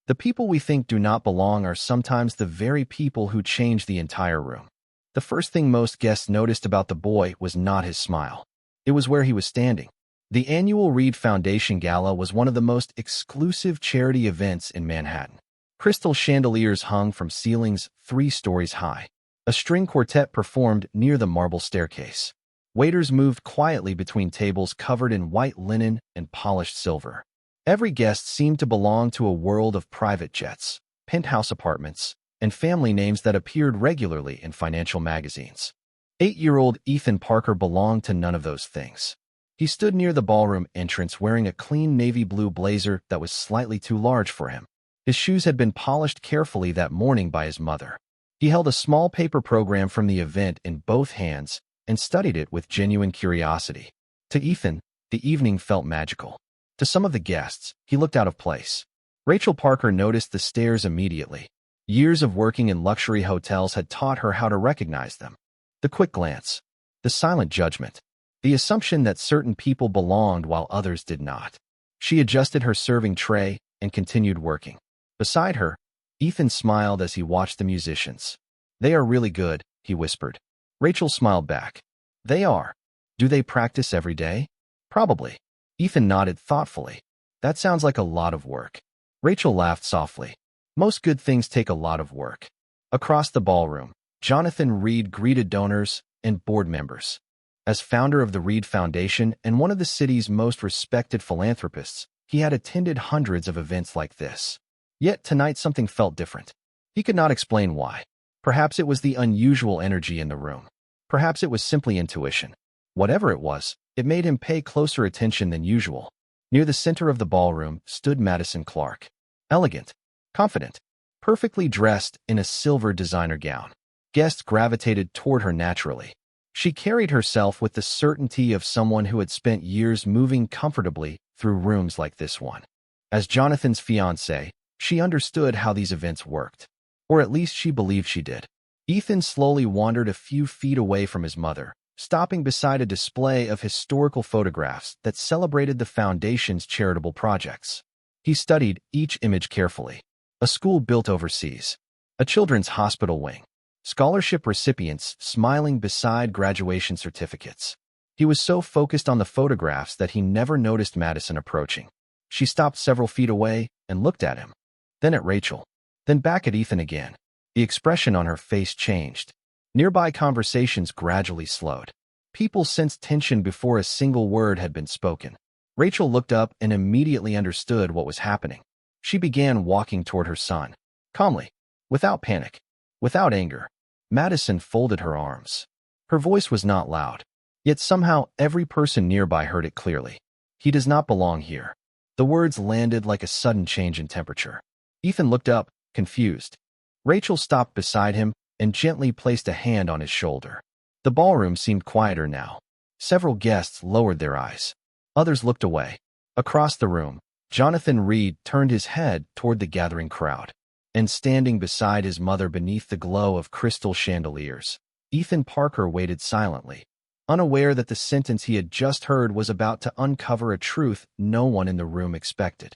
The people we think do not belong are sometimes the very people who change the entire room. The first thing most guests noticed about the boy was not his smile. It was where he was standing. The annual Reed Foundation Gala was one of the most exclusive charity events in Manhattan. Crystal chandeliers hung from ceilings 3 stories high. A string quartet performed near the marble staircase. Waiters moved quietly between tables covered in white linen and polished silver. Every guest seemed to belong to a world of private jets, penthouse apartments, and family names that appeared regularly in financial magazines. 8-year-old Ethan Parker belonged to none of those things. He stood near the ballroom entrance wearing a clean navy blue blazer that was slightly too large for him. His shoes had been polished carefully that morning by his mother. He held a small paper program from the event in both hands and studied it with genuine curiosity. To Ethan, the evening felt magical. To some of the guests, he looked out of place. Rachel Parker noticed the stares immediately. Years of working in luxury hotels had taught her how to recognize them. The quick glance, the silent judgment, the assumption that certain people belonged while others did not. She adjusted her serving tray and continued working. Beside her, Ethan smiled as he watched the musicians. "They are really good," he whispered. Rachel smiled back. "They are. Do they practice every day?" "Probably." Ethan nodded thoughtfully. "That sounds like a lot of work." Rachel laughed softly. "Most good things take a lot of work." Across the ballroom, Jonathan Reed greeted donors and board members. As founder of the Reed Foundation and one of the city's most respected philanthropists, he had attended hundreds of events like this. Yet tonight something felt different. He could not explain why. Perhaps it was the unusual energy in the room. Perhaps it was simply intuition. Whatever it was, it made him pay closer attention than usual. Near the center of the ballroom stood Madison Clark. Elegant, confident, perfectly dressed in a silver designer gown. Guests gravitated toward her naturally. She carried herself with the certainty of someone who had spent years moving comfortably through rooms like this one. As Jonathan's fiancée, she understood how these events worked. Or at least she believed she did. Ethan slowly wandered a few feet away from his mother, stopping beside a display of historical photographs that celebrated the foundation's charitable projects. He studied each image carefully. A school built overseas. A children's hospital wing. Scholarship recipients smiling beside graduation certificates. He was so focused on the photographs that he never noticed Madison approaching. She stopped several feet away and looked at him. Then at Rachel. Then back at Ethan again. The expression on her face changed. Nearby conversations gradually slowed. People sensed tension before a single word had been spoken. Rachel looked up and immediately understood what was happening. She began walking toward her son. Calmly. Without panic. Without anger. Madison folded her arms. Her voice was not loud. Yet somehow every person nearby heard it clearly. "He does not belong here." The words landed like a sudden change in temperature. Ethan looked up, confused. Rachel stopped beside him and gently placed a hand on his shoulder. The ballroom seemed quieter now. Several guests lowered their eyes. Others looked away. Across the room, Jonathan Reed turned his head toward the gathering crowd. And standing beside his mother beneath the glow of crystal chandeliers, Ethan Parker waited silently, unaware that the sentence he had just heard was about to uncover a truth no one in the room expected.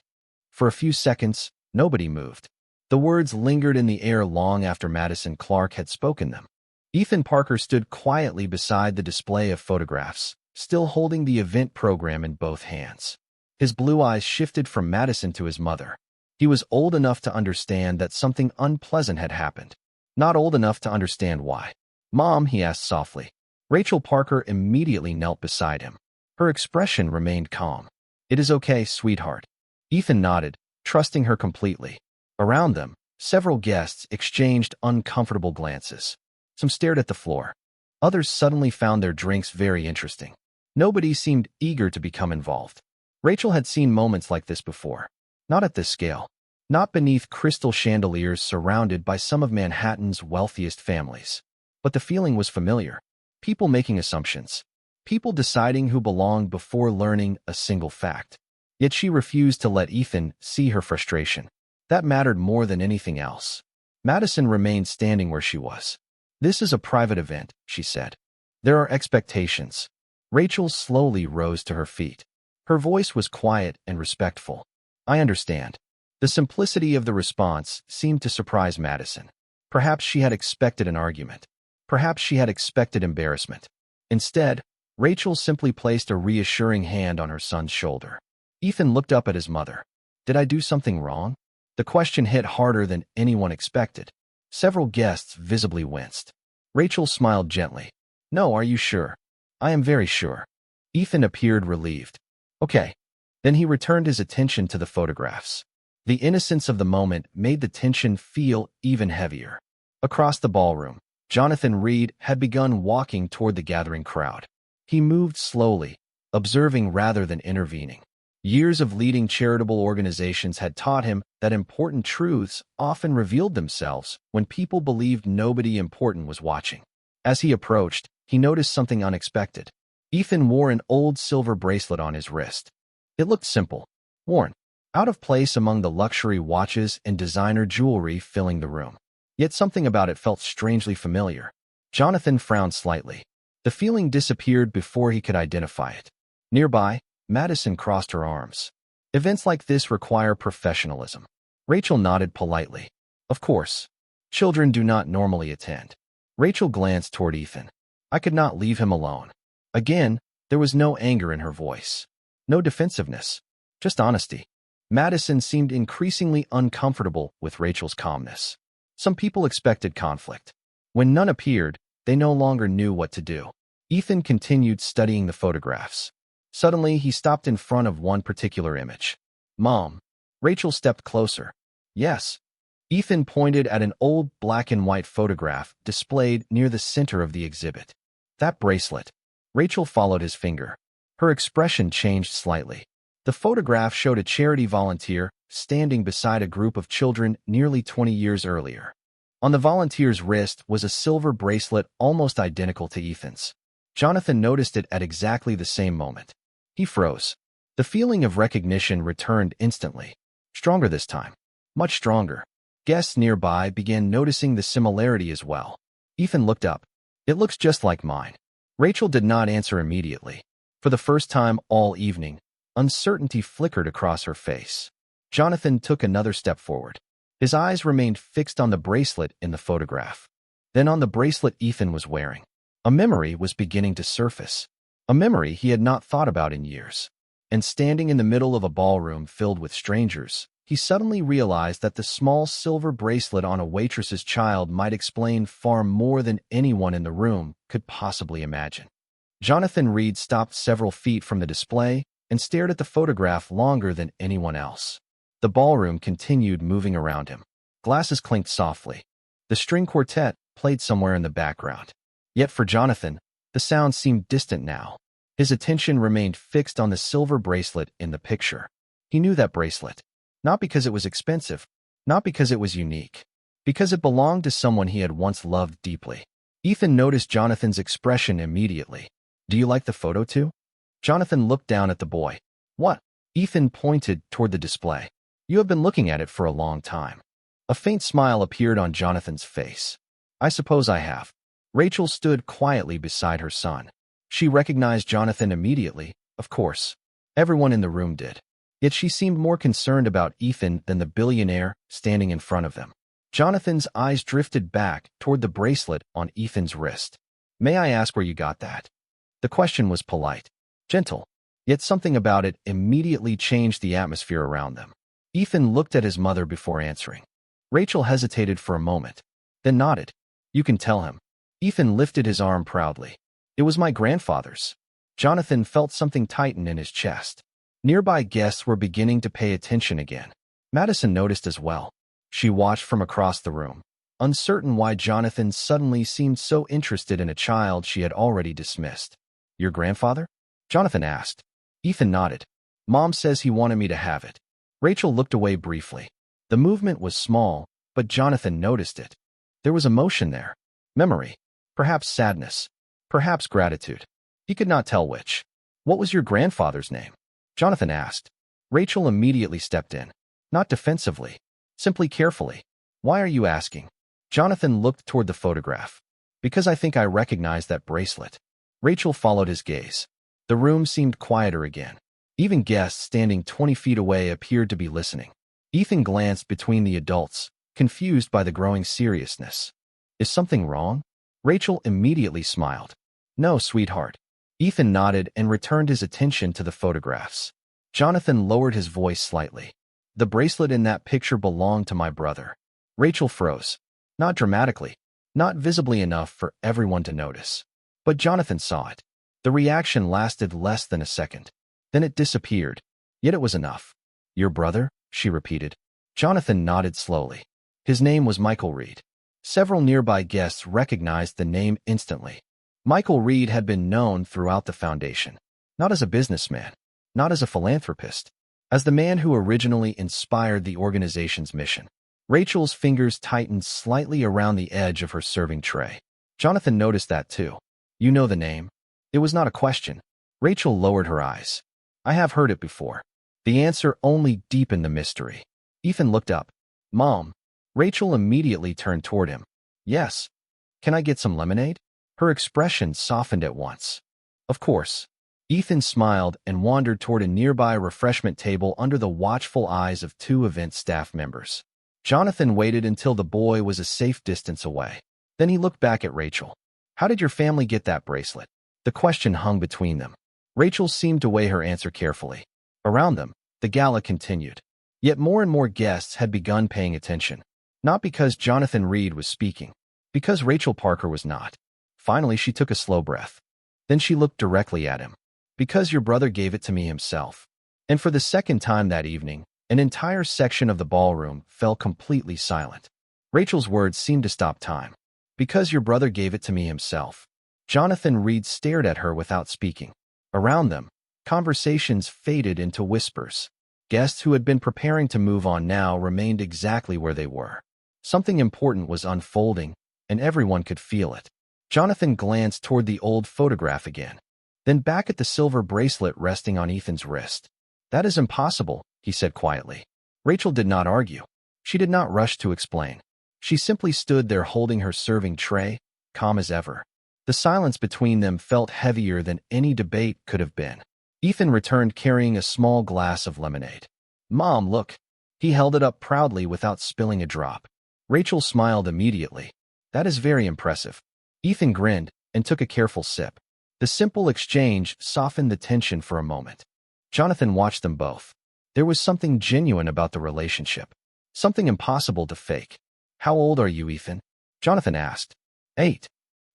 For a few seconds, nobody moved. The words lingered in the air long after Madison Clark had spoken them. Ethan Parker stood quietly beside the display of photographs, still holding the event program in both hands. His blue eyes shifted from Madison to his mother. He was old enough to understand that something unpleasant had happened, not old enough to understand why. "Mom," he asked softly. Rachel Parker immediately knelt beside him. Her expression remained calm. "It is okay, sweetheart." Ethan nodded, trusting her completely. Around them, several guests exchanged uncomfortable glances. Some stared at the floor. Others suddenly found their drinks very interesting. Nobody seemed eager to become involved. Rachel had seen moments like this before. Not at this scale. Not beneath crystal chandeliers surrounded by some of Manhattan's wealthiest families. But the feeling was familiar. People making assumptions. People deciding who belonged before learning a single fact. Yet she refused to let Ethan see her frustration. That mattered more than anything else. Madison remained standing where she was. "This is a private event," she said. "There are expectations." Rachel slowly rose to her feet. Her voice was quiet and respectful. "I understand." The simplicity of the response seemed to surprise Madison. Perhaps she had expected an argument. Perhaps she had expected embarrassment. Instead, Rachel simply placed a reassuring hand on her son's shoulder. Ethan looked up at his mother. Did I do something wrong? The question hit harder than anyone expected. Several guests visibly winced. Rachel smiled gently. No, are you sure? I am very sure. Ethan appeared relieved. Okay. Then he returned his attention to the photographs. The innocence of the moment made the tension feel even heavier. Across the ballroom, Jonathan Reed had begun walking toward the gathering crowd. He moved slowly, observing rather than intervening. Years of leading charitable organizations had taught him that important truths often revealed themselves when people believed nobody important was watching. As he approached, he noticed something unexpected. Ethan wore an old silver bracelet on his wrist. It looked simple, worn, out of place among the luxury watches and designer jewelry filling the room. Yet something about it felt strangely familiar. Jonathan frowned slightly. The feeling disappeared before he could identify it. Nearby, Madison crossed her arms. Events like this require professionalism. Rachel nodded politely. Of course. Children do not normally attend. Rachel glanced toward Ethan. I could not leave him alone. Again, there was no anger in her voice. No defensiveness. Just honesty. Madison seemed increasingly uncomfortable with Rachel's calmness. Some people expected conflict. When none appeared, they no longer knew what to do. Ethan continued studying the photographs. Suddenly, he stopped in front of one particular image. Mom. Rachel stepped closer. Yes. Ethan pointed at an old black-and-white photograph displayed near the center of the exhibit. That bracelet. Rachel followed his finger. Her expression changed slightly. The photograph showed a charity volunteer standing beside a group of children nearly 20 years earlier. On the volunteer's wrist was a silver bracelet almost identical to Ethan's. Jonathan noticed it at exactly the same moment. He froze. The feeling of recognition returned instantly. Stronger this time. Much stronger. Guests nearby began noticing the similarity as well. Ethan looked up. It looks just like mine. Rachel did not answer immediately. For the first time all evening, uncertainty flickered across her face. Jonathan took another step forward. His eyes remained fixed on the bracelet in the photograph. Then on the bracelet Ethan was wearing. A memory was beginning to surface. A memory he had not thought about in years. And standing in the middle of a ballroom filled with strangers, he suddenly realized that the small silver bracelet on a waitress's child might explain far more than anyone in the room could possibly imagine. Jonathan Reed stopped several feet from the display and stared at the photograph longer than anyone else. The ballroom continued moving around him. Glasses clinked softly. The string quartet played somewhere in the background. Yet for Jonathan, the sound seemed distant now. His attention remained fixed on the silver bracelet in the picture. He knew that bracelet. Not because it was expensive, not because it was unique, because it belonged to someone he had once loved deeply. Ethan noticed Jonathan's expression immediately. Do you like the photo too? Jonathan looked down at the boy. What? Ethan pointed toward the display. You have been looking at it for a long time. A faint smile appeared on Jonathan's face. I suppose I have. Rachel stood quietly beside her son. She recognized Jonathan immediately, of course. Everyone in the room did. Yet she seemed more concerned about Ethan than the billionaire standing in front of them. Jonathan's eyes drifted back toward the bracelet on Ethan's wrist. May I ask where you got that? The question was polite, gentle, yet something about it immediately changed the atmosphere around them. Ethan looked at his mother before answering. Rachel hesitated for a moment, then nodded. You can tell him. Ethan lifted his arm proudly. It was my grandfather's. Jonathan felt something tighten in his chest. Nearby guests were beginning to pay attention again. Madison noticed as well. She watched from across the room, uncertain why Jonathan suddenly seemed so interested in a child she had already dismissed. Your grandfather? Jonathan asked. Ethan nodded. Mom says he wanted me to have it. Rachel looked away briefly. The movement was small, but Jonathan noticed it. There was emotion there. Memory. Perhaps sadness. Perhaps gratitude. He could not tell which. What was your grandfather's name? Jonathan asked. Rachel immediately stepped in. Not defensively. Simply carefully. Why are you asking? Jonathan looked toward the photograph. Because I think I recognize that bracelet. Rachel followed his gaze. The room seemed quieter again. Even guests standing 20 feet away appeared to be listening. Ethan glanced between the adults, confused by the growing seriousness. Is something wrong? Rachel immediately smiled. No, sweetheart. Ethan nodded and returned his attention to the photographs. Jonathan lowered his voice slightly. The bracelet in that picture belonged to my brother. Rachel froze. Not dramatically, not visibly enough for everyone to notice. But Jonathan saw it. The reaction lasted less than a second. Then it disappeared. Yet it was enough. Your brother? She repeated. Jonathan nodded slowly. His name was Michael Reed. Several nearby guests recognized the name instantly. Michael Reed had been known throughout the foundation, not as a businessman, not as a philanthropist, as the man who originally inspired the organization's mission. Rachel's fingers tightened slightly around the edge of her serving tray. Jonathan noticed that too. You know the name? It was not a question. Rachel lowered her eyes. I have heard it before. The answer only deepened the mystery. Ethan looked up. Mom. Rachel immediately turned toward him. Yes. Can I get some lemonade? Her expression softened at once. Of course. Ethan smiled and wandered toward a nearby refreshment table under the watchful eyes of two event staff members. Jonathan waited until the boy was a safe distance away. Then he looked back at Rachel. How did your family get that bracelet? The question hung between them. Rachel seemed to weigh her answer carefully. Around them, the gala continued. Yet more and more guests had begun paying attention. Not because Jonathan Reed was speaking, because Rachel Parker was not. Finally, she took a slow breath. Then she looked directly at him. Because your brother gave it to me himself. And for the second time that evening, an entire section of the ballroom fell completely silent. Rachel's words seemed to stop time. Because your brother gave it to me himself. Jonathan Reed stared at her without speaking. Around them, conversations faded into whispers. Guests who had been preparing to move on now remained exactly where they were. Something important was unfolding, and everyone could feel it. Jonathan glanced toward the old photograph again, then back at the silver bracelet resting on Ethan's wrist. That is impossible, he said quietly. Rachel did not argue. She did not rush to explain. She simply stood there holding her serving tray, calm as ever. The silence between them felt heavier than any debate could have been. Ethan returned carrying a small glass of lemonade. Mom, look. He held it up proudly without spilling a drop. Rachel smiled immediately. That is very impressive. Ethan grinned and took a careful sip. The simple exchange softened the tension for a moment. Jonathan watched them both. There was something genuine about the relationship. Something impossible to fake. How old are you, Ethan? Jonathan asked. 8.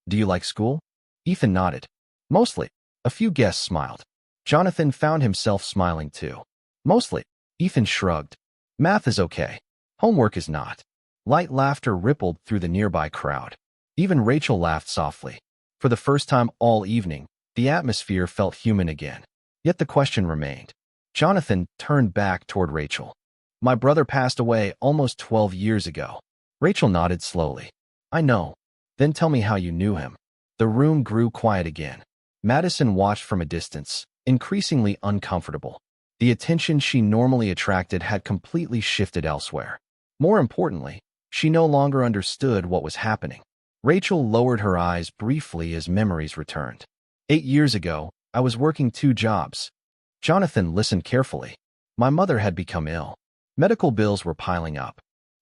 Do you like school? Ethan nodded. Mostly. A few guests smiled. Jonathan found himself smiling too. Mostly. Ethan shrugged. Math is okay. Homework is not. Light laughter rippled through the nearby crowd. Even Rachel laughed softly. For the first time all evening, the atmosphere felt human again. Yet the question remained. Jonathan turned back toward Rachel. My brother passed away almost 12 years ago. Rachel nodded slowly. I know. Then tell me how you knew him. The room grew quiet again. Madison watched from a distance, increasingly uncomfortable. The attention she normally attracted had completely shifted elsewhere. More importantly, she no longer understood what was happening. Rachel lowered her eyes briefly as memories returned. 8 years ago, I was working 2 jobs. Jonathan listened carefully. My mother had become ill. Medical bills were piling up.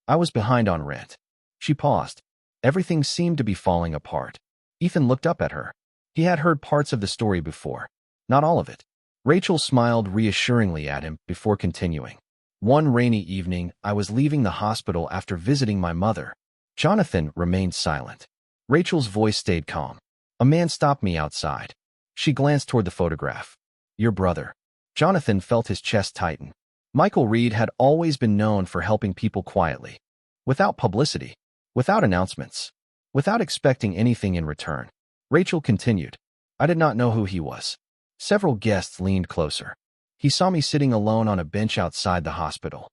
I was behind on rent. She paused. Everything seemed to be falling apart. Ethan looked up at her. He had heard parts of the story before. Not all of it. Rachel smiled reassuringly at him before continuing. One rainy evening, I was leaving the hospital after visiting my mother. Jonathan remained silent. Rachel's voice stayed calm. A man stopped me outside. She glanced toward the photograph. Your brother. Jonathan felt his chest tighten. Michael Reed had always been known for helping people quietly. Without publicity. Without announcements. Without expecting anything in return. Rachel continued. I did not know who he was. Several guests leaned closer. He saw me sitting alone on a bench outside the hospital.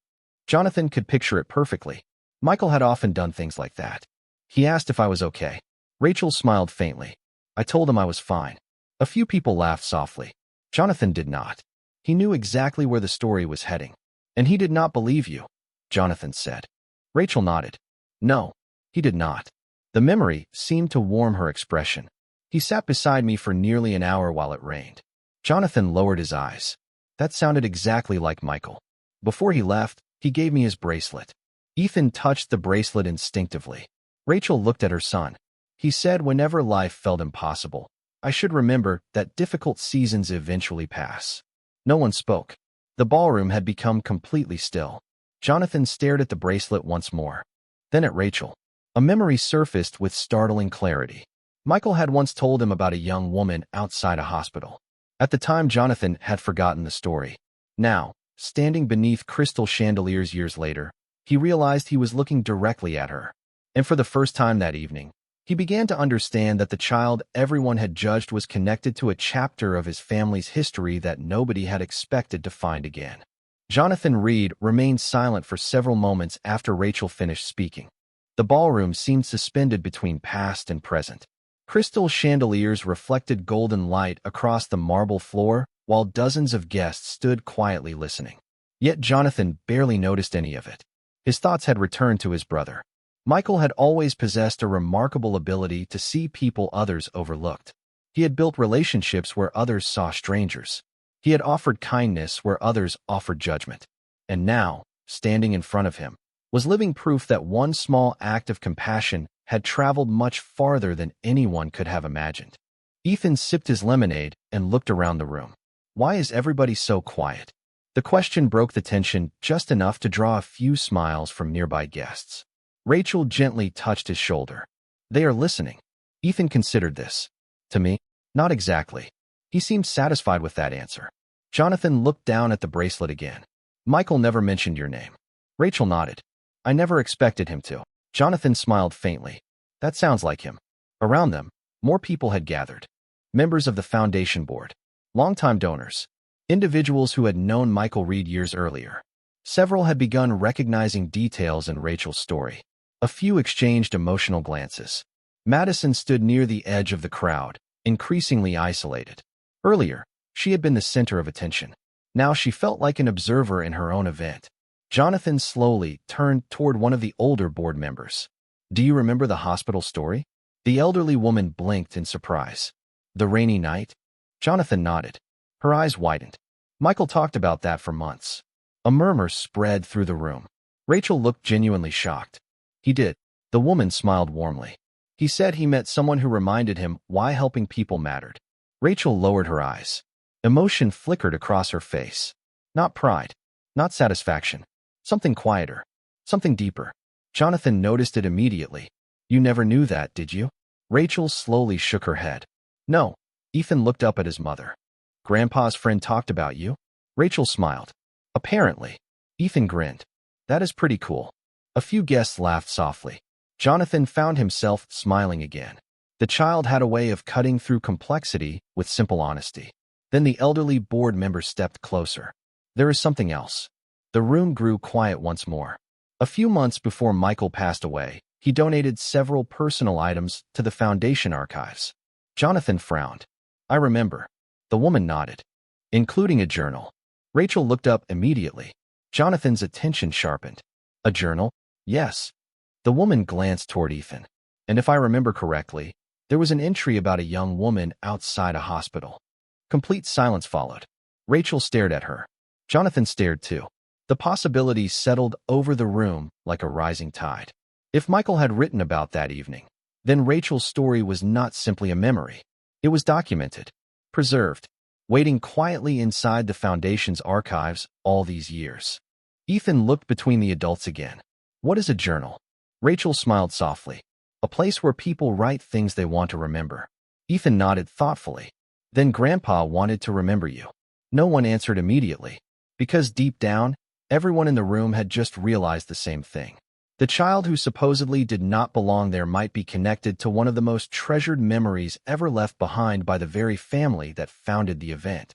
Jonathan could picture it perfectly. Michael had often done things like that. He asked if I was okay. Rachel smiled faintly. I told him I was fine. A few people laughed softly. Jonathan did not. He knew exactly where the story was heading. And he did not believe you, Jonathan said. Rachel nodded. No, he did not. The memory seemed to warm her expression. He sat beside me for nearly an hour while it rained. Jonathan lowered his eyes. That sounded exactly like Michael. Before he left, He gave me his bracelet. Ethan touched the bracelet instinctively. Rachel looked at her son. He said whenever life felt impossible, I should remember that difficult seasons eventually pass. No one spoke. The ballroom had become completely still. Jonathan stared at the bracelet once more. Then at Rachel. A memory surfaced with startling clarity. Michael had once told him about a young woman outside a hospital. At the time, Jonathan had forgotten the story. Now, standing beneath crystal chandeliers years later, he realized he was looking directly at her. And for the first time that evening, he began to understand that the child everyone had judged was connected to a chapter of his family's history that nobody had expected to find again. Jonathan Reed remained silent for several moments after Rachel finished speaking. The ballroom seemed suspended between past and present. Crystal chandeliers reflected golden light across the marble floor, while dozens of guests stood quietly listening. Yet Jonathan barely noticed any of it. His thoughts had returned to his brother. Michael had always possessed a remarkable ability to see people others overlooked. He had built relationships where others saw strangers. He had offered kindness where others offered judgment. And now, standing in front of him, was living proof that one small act of compassion had traveled much farther than anyone could have imagined. Ethan sipped his lemonade and looked around the room. Why is everybody so quiet? The question broke the tension just enough to draw a few smiles from nearby guests. Rachel gently touched his shoulder. They are listening. Ethan considered this. To me? Not exactly. He seemed satisfied with that answer. Jonathan looked down at the bracelet again. Michael never mentioned your name. Rachel nodded. I never expected him to. Jonathan smiled faintly. That sounds like him. Around them, more people had gathered. Members of the foundation board. Longtime donors. Individuals who had known Michael Reed years earlier. Several had begun recognizing details in Rachel's story. A few exchanged emotional glances. Madison stood near the edge of the crowd, increasingly isolated. Earlier, she had been the center of attention. Now she felt like an observer in her own event. Jonathan slowly turned toward one of the older board members. Do you remember the hospital story? The elderly woman blinked in surprise. The rainy night? Jonathan nodded. Her eyes widened. Michael talked about that for months. A murmur spread through the room. Rachel looked genuinely shocked. He did. The woman smiled warmly. He said he met someone who reminded him why helping people mattered. Rachel lowered her eyes. Emotion flickered across her face. Not pride. Not satisfaction. Something quieter. Something deeper. Jonathan noticed it immediately. You never knew that, did you? Rachel slowly shook her head. No. Ethan looked up at his mother. Grandpa's friend talked about you? Rachel smiled. Apparently. Ethan grinned. That is pretty cool. A few guests laughed softly. Jonathan found himself smiling again. The child had a way of cutting through complexity with simple honesty. Then the elderly board member stepped closer. There is something else. The room grew quiet once more. A few months before Michael passed away, he donated several personal items to the foundation archives. Jonathan frowned. I remember. The woman nodded. Including a journal. Rachel looked up immediately. Jonathan's attention sharpened. A journal? Yes. The woman glanced toward Ethan. And if I remember correctly, there was an entry about a young woman outside a hospital. Complete silence followed. Rachel stared at her. Jonathan stared too. The possibilities settled over the room like a rising tide. If Michael had written about that evening, then Rachel's story was not simply a memory. It was documented, preserved, waiting quietly inside the foundation's archives all these years. Ethan looked between the adults again. What is a journal? Rachel smiled softly. A place where people write things they want to remember. Ethan nodded thoughtfully. Then Grandpa wanted to remember you. No one answered immediately, because deep down, everyone in the room had just realized the same thing. The child who supposedly did not belong there might be connected to one of the most treasured memories ever left behind by the very family that founded the event.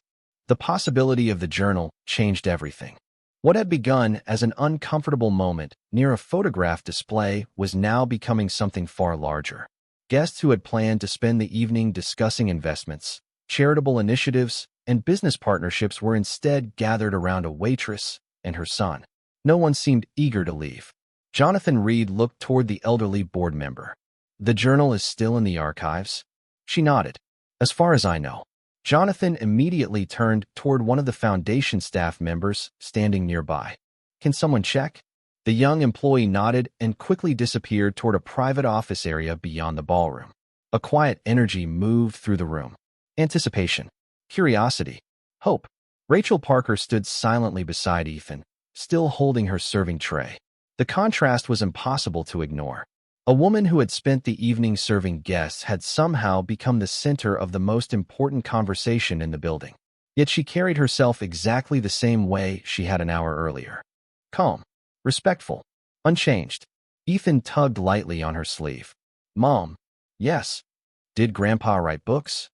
The possibility of the journal changed everything. What had begun as an uncomfortable moment near a photograph display was now becoming something far larger. Guests who had planned to spend the evening discussing investments, charitable initiatives, and business partnerships were instead gathered around a waitress and her son. No one seemed eager to leave. Jonathan Reed looked toward the elderly board member. The journal is still in the archives? She nodded. As far as I know. Jonathan immediately turned toward one of the foundation staff members standing nearby. Can someone check? The young employee nodded and quickly disappeared toward a private office area beyond the ballroom. A quiet energy moved through the room. Anticipation, curiosity, hope. Rachel Parker stood silently beside Ethan, still holding her serving tray. The contrast was impossible to ignore. A woman who had spent the evening serving guests had somehow become the center of the most important conversation in the building. Yet she carried herself exactly the same way she had an hour earlier. Calm, respectful, unchanged. Ethan tugged lightly on her sleeve. Mom, yes. Did Grandpa write books?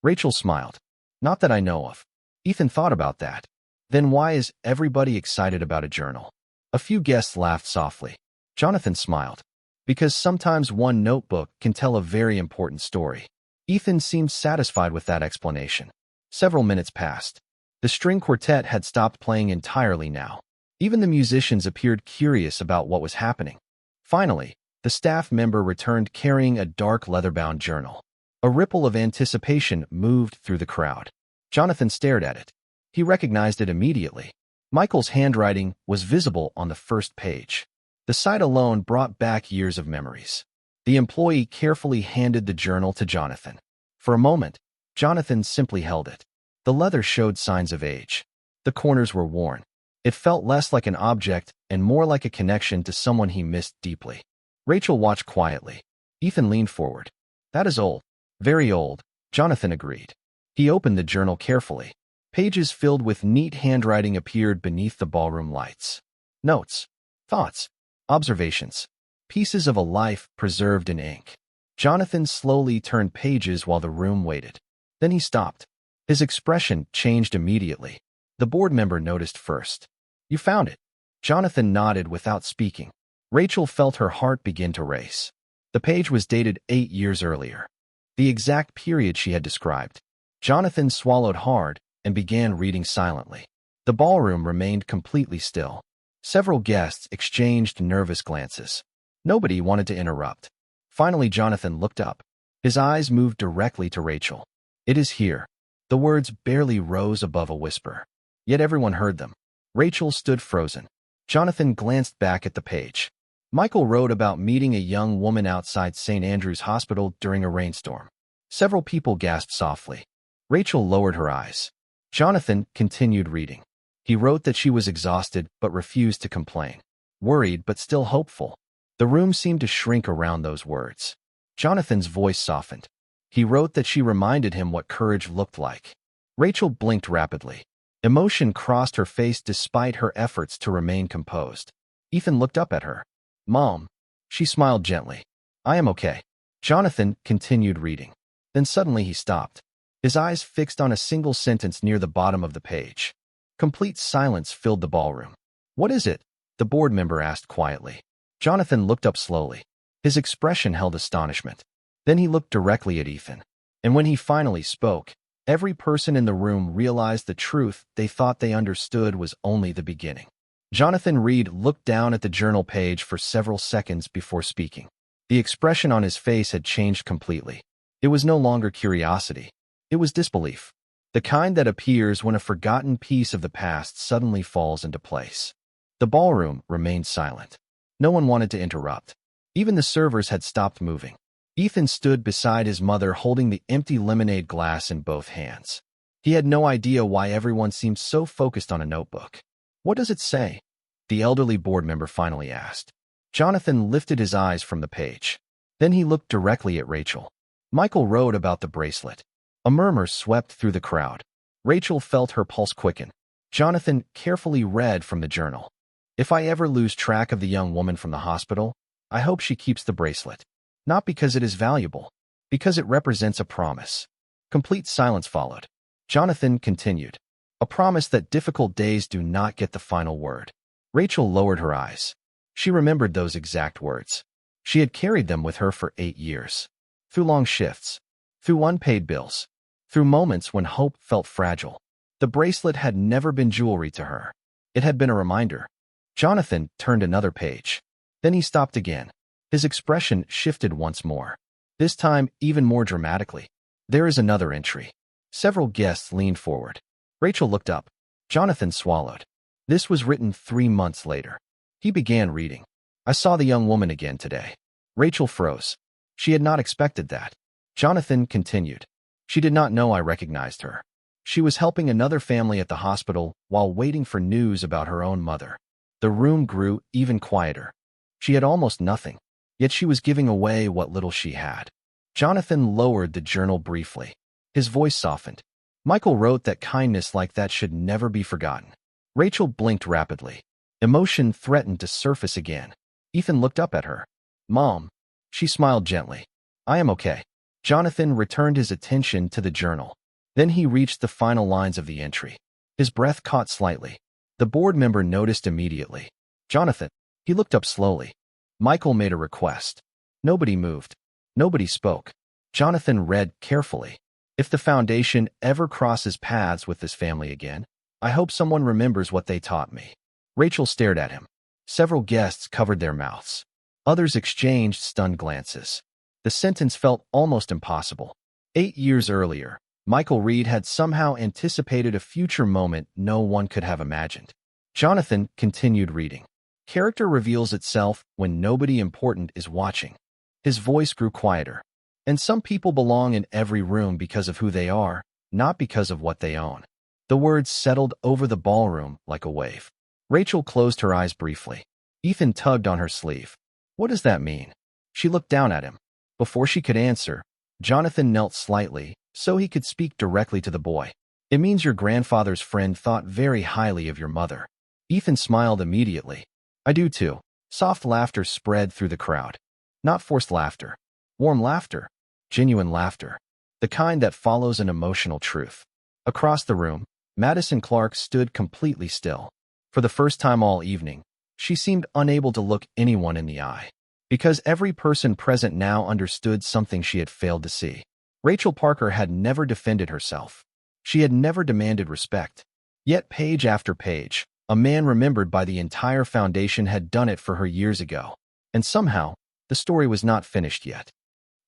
Rachel smiled. Not that I know of. Ethan thought about that. Then why is everybody excited about a journal? A few guests laughed softly. Jonathan smiled. Because sometimes one notebook can tell a very important story. Ethan seemed satisfied with that explanation. Several minutes passed. The string quartet had stopped playing entirely now. Even the musicians appeared curious about what was happening. Finally, the staff member returned carrying a dark leather-bound journal. A ripple of anticipation moved through the crowd. Jonathan stared at it. He recognized it immediately. Michael's handwriting was visible on the first page. The sight alone brought back years of memories. The employee carefully handed the journal to Jonathan. For a moment, Jonathan simply held it. The leather showed signs of age. The corners were worn. It felt less like an object and more like a connection to someone he missed deeply. Rachel watched quietly. Ethan leaned forward. That is old. Very old, Jonathan agreed. He opened the journal carefully. Pages filled with neat handwriting appeared beneath the ballroom lights. Notes, thoughts, observations, pieces of a life preserved in ink. Jonathan slowly turned pages while the room waited. Then he stopped. His expression changed immediately. The board member noticed first. You found it. Jonathan nodded without speaking. Rachel felt her heart begin to race. The page was dated 8 years earlier. The exact period she had described. Jonathan swallowed hard and began reading silently. The ballroom remained completely still. Several guests exchanged nervous glances. Nobody wanted to interrupt. Finally, Jonathan looked up. His eyes moved directly to Rachel. It is here. The words barely rose above a whisper. Yet everyone heard them. Rachel stood frozen. Jonathan glanced back at the page. Michael wrote about meeting a young woman outside St. Andrew's Hospital during a rainstorm. Several people gasped softly. Rachel lowered her eyes. Jonathan continued reading. He wrote that she was exhausted but refused to complain. Worried but still hopeful. The room seemed to shrink around those words. Jonathan's voice softened. He wrote that she reminded him what courage looked like. Rachel blinked rapidly. Emotion crossed her face despite her efforts to remain composed. Ethan looked up at her. Mom. She smiled gently. I am okay. Jonathan continued reading. Then suddenly he stopped. His eyes fixed on a single sentence near the bottom of the page. Complete silence filled the ballroom. What is it? The board member asked quietly. Jonathan looked up slowly. His expression held astonishment. Then he looked directly at Ethan. And when he finally spoke, every person in the room realized the truth they thought they understood was only the beginning. Jonathan Reed looked down at the journal page for several seconds before speaking. The expression on his face had changed completely. It was no longer curiosity. It was disbelief. The kind that appears when a forgotten piece of the past suddenly falls into place. The ballroom remained silent. No one wanted to interrupt. Even the servers had stopped moving. Ethan stood beside his mother holding the empty lemonade glass in both hands. He had no idea why everyone seemed so focused on a notebook. What does it say? The elderly board member finally asked. Jonathan lifted his eyes from the page. Then he looked directly at Rachel. Michael wrote about the bracelet. A murmur swept through the crowd. Rachel felt her pulse quicken. Jonathan carefully read from the journal. If I ever lose track of the young woman from the hospital, I hope she keeps the bracelet. Not because it is valuable, because it represents a promise. Complete silence followed. Jonathan continued. A promise that difficult days do not get the final word. Rachel lowered her eyes. She remembered those exact words. She had carried them with her for 8 years. Through long shifts. Through unpaid bills. Through moments when hope felt fragile. The bracelet had never been jewelry to her. It had been a reminder. Jonathan turned another page. Then he stopped again. His expression shifted once more. This time even more dramatically. There is another entry. Several guests leaned forward. Rachel looked up. Jonathan swallowed. This was written 3 months later. He began reading. I saw the young woman again today. Rachel froze. She had not expected that. Jonathan continued. She did not know I recognized her. She was helping another family at the hospital while waiting for news about her own mother. The room grew even quieter. She had almost nothing, yet she was giving away what little she had. Jonathan lowered the journal briefly. His voice softened. Michael wrote that kindness like that should never be forgotten. Rachel blinked rapidly. Emotion threatened to surface again. Ethan looked up at her. Mom. She smiled gently. I am okay. Jonathan returned his attention to the journal. Then he reached the final lines of the entry. His breath caught slightly. The board member noticed immediately. Jonathan. He looked up slowly. Michael made a request. Nobody moved. Nobody spoke. Jonathan read carefully. If the foundation ever crosses paths with this family again, I hope someone remembers what they taught me. Rachel stared at him. Several guests covered their mouths. Others exchanged stunned glances. The sentence felt almost impossible. 8 years earlier, Michael Reed had somehow anticipated a future moment no one could have imagined. Jonathan continued reading. Character reveals itself when nobody important is watching. His voice grew quieter. And some people belong in every room because of who they are, not because of what they own. The words settled over the ballroom like a wave. Rachel closed her eyes briefly. Ethan tugged on her sleeve. What does that mean? She looked down at him. Before she could answer, Jonathan knelt slightly so he could speak directly to the boy. It means your grandfather's friend thought very highly of your mother. Ethan smiled immediately. I do too. Soft laughter spread through the crowd. Not forced laughter. Warm laughter. Genuine laughter. The kind that follows an emotional truth. Across the room, Madison Clark stood completely still. For the first time all evening, she seemed unable to look anyone in the eye. Because every person present now understood something she had failed to see. Rachel Parker had never defended herself. She had never demanded respect. Yet page after page, a man remembered by the entire foundation had done it for her years ago. And somehow, the story was not finished yet.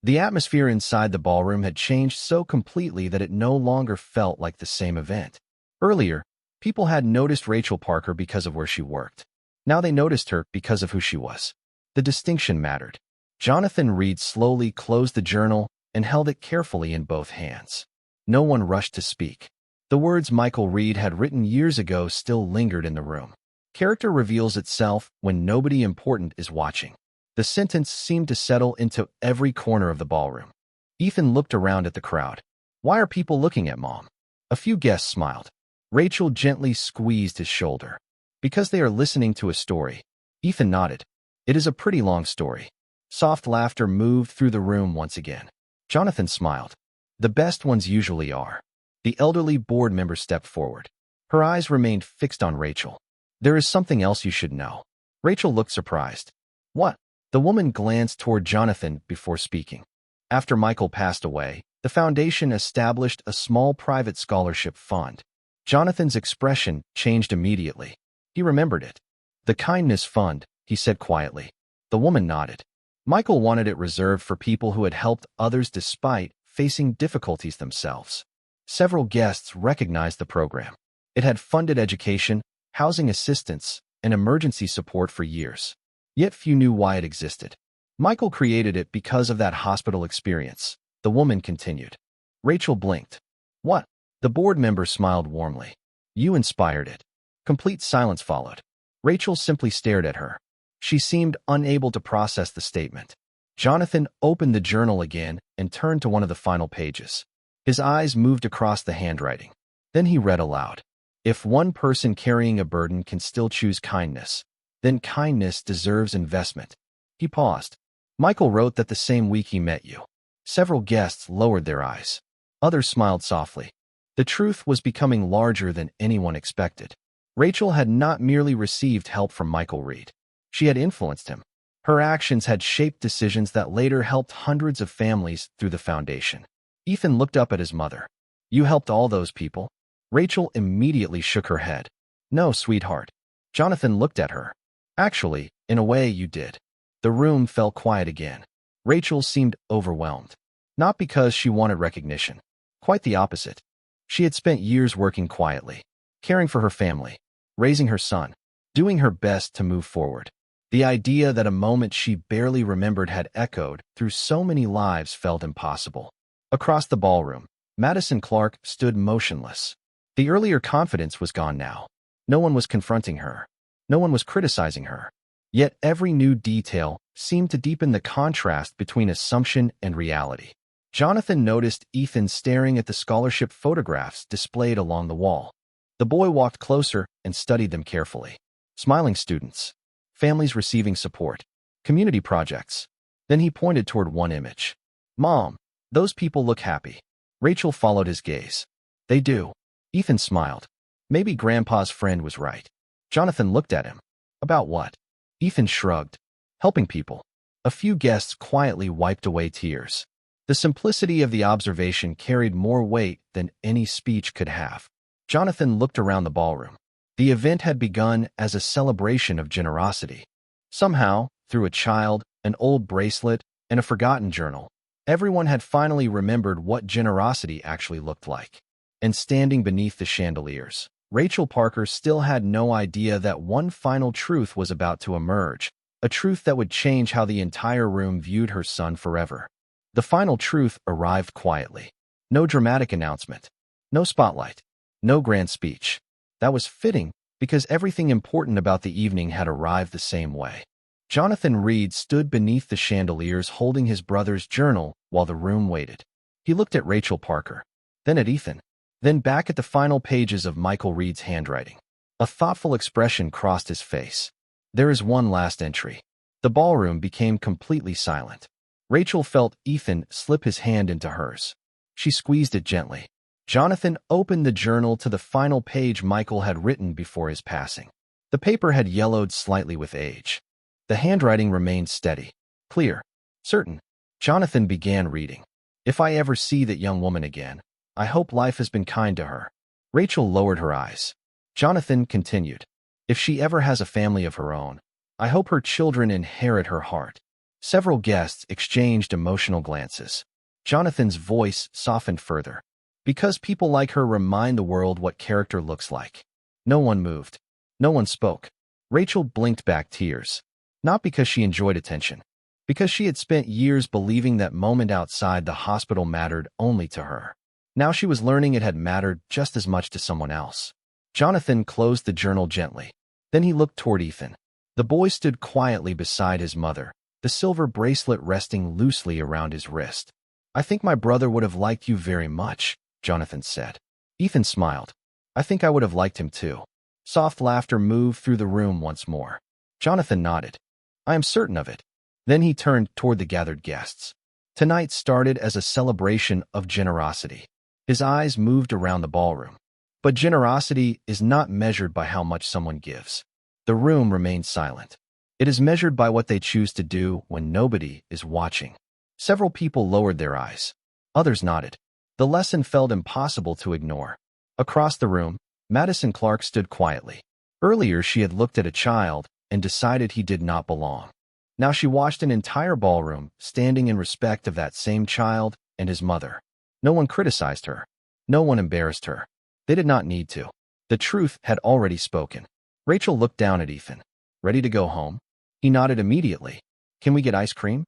The atmosphere inside the ballroom had changed so completely that it no longer felt like the same event. Earlier, people had noticed Rachel Parker because of where she worked. Now they noticed her because of who she was. The distinction mattered. Jonathan Reed slowly closed the journal and held it carefully in both hands. No one rushed to speak. The words Michael Reed had written years ago still lingered in the room. Character reveals itself when nobody important is watching. The sentence seemed to settle into every corner of the ballroom. Ethan looked around at the crowd. Why are people looking at Mom? A few guests smiled. Rachel gently squeezed his shoulder. Because they are listening to a story. Ethan nodded. It is a pretty long story. Soft laughter moved through the room once again. Jonathan smiled. The best ones usually are. The elderly board member stepped forward. Her eyes remained fixed on Rachel. There is something else you should know. Rachel looked surprised. What? The woman glanced toward Jonathan before speaking. After Michael passed away, the foundation established a small private scholarship fund. Jonathan's expression changed immediately. He remembered it. The kindness fund, he said quietly. The woman nodded. Michael wanted it reserved for people who had helped others despite facing difficulties themselves. Several guests recognized the program. It had funded education, housing assistance, and emergency support for years. Yet few knew why it existed. Michael created it because of that hospital experience, the woman continued. Rachel blinked. What? The board member smiled warmly. You inspired it. Complete silence followed. Rachel simply stared at her. She seemed unable to process the statement. Jonathan opened the journal again and turned to one of the final pages. His eyes moved across the handwriting. Then he read aloud. If one person carrying a burden can still choose kindness, then kindness deserves investment. He paused. Michael wrote that the same week he met you. Several guests lowered their eyes. Others smiled softly. The truth was becoming larger than anyone expected. Rachel had not merely received help from Michael Reed. She had influenced him. Her actions had shaped decisions that later helped hundreds of families through the foundation. Ethan looked up at his mother. You helped all those people? Rachel immediately shook her head. No, sweetheart. Jonathan looked at her. Actually, in a way you did. The room fell quiet again. Rachel seemed overwhelmed. Not because she wanted recognition. Quite the opposite. She had spent years working quietly, caring for her family, raising her son, doing her best to move forward. The idea that a moment she barely remembered had echoed through so many lives felt impossible. Across the ballroom, Madison Clark stood motionless. The earlier confidence was gone now. No one was confronting her. No one was criticizing her. Yet every new detail seemed to deepen the contrast between assumption and reality. Jonathan noticed Ethan staring at the scholarship photographs displayed along the wall. The boy walked closer and studied them carefully. Smiling students, families receiving support, community projects. Then he pointed toward one image. "Mom, those people look happy." Rachel followed his gaze. "They do." Ethan smiled. Maybe Grandpa's friend was right. Jonathan looked at him. "About what?" Ethan shrugged. "Helping people." A few guests quietly wiped away tears. The simplicity of the observation carried more weight than any speech could have. Jonathan looked around the ballroom. The event had begun as a celebration of generosity. Somehow, through a child, an old bracelet, and a forgotten journal, everyone had finally remembered what generosity actually looked like. And standing beneath the chandeliers, Rachel Parker still had no idea that one final truth was about to emerge, a truth that would change how the entire room viewed her son forever. The final truth arrived quietly. No dramatic announcement. No spotlight. No grand speech. That was fitting, because everything important about the evening had arrived the same way. Jonathan Reed stood beneath the chandeliers holding his brother's journal while the room waited. He looked at Rachel Parker, then at Ethan, then back at the final pages of Michael Reed's handwriting. A thoughtful expression crossed his face. "There is one last entry." The ballroom became completely silent. Rachel felt Ethan slip his hand into hers. She squeezed it gently. Jonathan opened the journal to the final page Michael had written before his passing. The paper had yellowed slightly with age. The handwriting remained steady, clear, certain. Jonathan began reading. "If I ever see that young woman again, I hope life has been kind to her." Rachel lowered her eyes. Jonathan continued. "If she ever has a family of her own, I hope her children inherit her heart." Several guests exchanged emotional glances. Jonathan's voice softened further. "Because people like her remind the world what character looks like." No one moved. No one spoke. Rachel blinked back tears. Not because she enjoyed attention. Because she had spent years believing that moment outside the hospital mattered only to her. Now she was learning it had mattered just as much to someone else. Jonathan closed the journal gently. Then he looked toward Ethan. The boy stood quietly beside his mother, the silver bracelet resting loosely around his wrist. "I think my brother would have liked you very much," Jonathan said. Ethan smiled. "I think I would have liked him too." Soft laughter moved through the room once more. Jonathan nodded. "I am certain of it." Then he turned toward the gathered guests. Tonight started as a celebration of generosity. His eyes moved around the ballroom. But generosity is not measured by how much someone gives. The room remained silent. It is measured by what they choose to do when nobody is watching. Several people lowered their eyes. Others nodded. The lesson felt impossible to ignore. Across the room, Madison Clark stood quietly. Earlier she had looked at a child and decided he did not belong. Now she watched an entire ballroom standing in respect of that same child and his mother. No one criticized her. No one embarrassed her. They did not need to. The truth had already spoken. Rachel looked down at Ethan. "Ready to go home?" He nodded immediately. "Can we get ice cream?"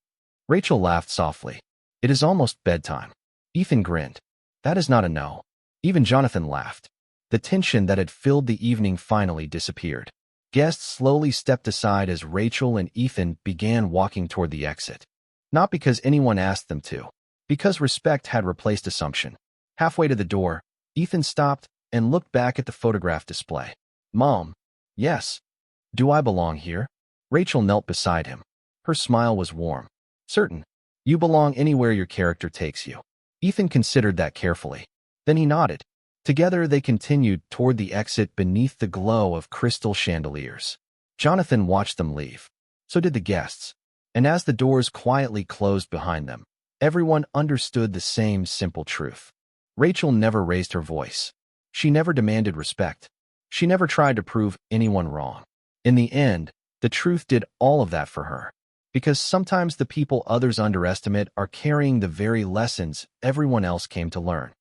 Rachel laughed softly. "It is almost bedtime." Ethan grinned. "That is not a no." Even Jonathan laughed. The tension that had filled the evening finally disappeared. Guests slowly stepped aside as Rachel and Ethan began walking toward the exit. Not because anyone asked them to. Because respect had replaced assumption. Halfway to the door, Ethan stopped and looked back at the photograph display. "Mom." "Yes." "Do I belong here?" Rachel knelt beside him. Her smile was warm. "Certain. You belong anywhere your character takes you." Ethan considered that carefully. Then he nodded. Together they continued toward the exit beneath the glow of crystal chandeliers. Jonathan watched them leave. So did the guests. And as the doors quietly closed behind them, everyone understood the same simple truth. Rachel never raised her voice. She never demanded respect. She never tried to prove anyone wrong. In the end, the truth did all of that for her. Because sometimes the people others underestimate are carrying the very lessons everyone else came to learn.